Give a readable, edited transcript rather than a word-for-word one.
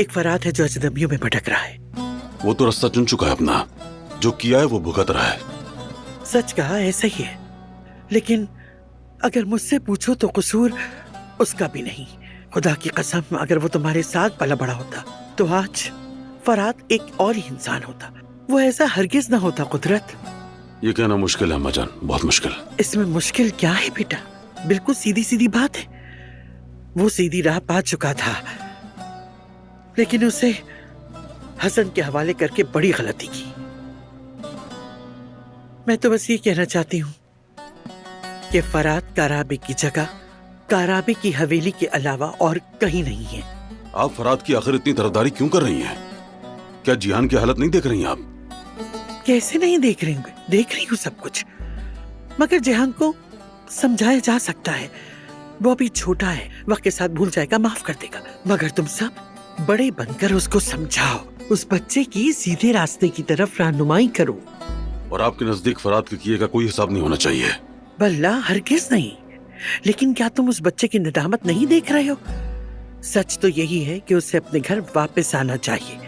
एक फरात है जो अजनबियों में भटक रहा है। वो तो रास्ता चुन चुका है अपना, जो किया है वो भुगत रहा है। सच कहा, ऐसा ही है। लेकिन अगर मुझसे पूछो तो कसूर उसका भी नहीं। खुदा की कसम, अगर वो तुम्हारे साथ पला बड़ा होता तो आज फरात एक और ही इंसान होता। वो ऐसा हरगिज ना होता। कुदरत, ये कहना मुश्किल है अम्मा जान, बहुत मुश्किल। इसमें मुश्किल क्या है बेटा? बिल्कुल सीधी सीधी बात है। वो सीधी राह पा चुका था, लेकिन उसे हसन के हवाले करके बड़ी गलती की। मैं तो बस ये कहना चाहती हूँ कि फरात काराबे की जगह काराबे की हवेली के अलावा और कहीं नहीं है। आप फरात की आखिर इतनी तरफदारी क्यों कर रही हैं? क्या जिहान की हालत नहीं देख रही हैं आप? कैसे नहीं देख रही हूँ? देख रही हूँ सब कुछ, मगर जिहान को समझाया जा सकता है। वो अभी छोटा है, वक्त के साथ भूल जाएगा, माफ कर देगा। मगर तुम सब बड़े बनकर उसको समझाओ, उस बच्चे की सीधे रास्ते की तरफ रहनुमाई करो। और आपके नजदीक फरात के किए का कोई हिसाब नहीं होना चाहिए। बल्ला, हरगिज नहीं। लेकिन क्या तुम उस बच्चे की नदामत नहीं देख रहे हो? सच तो यही है कि उसे अपने घर वापस आना चाहिए।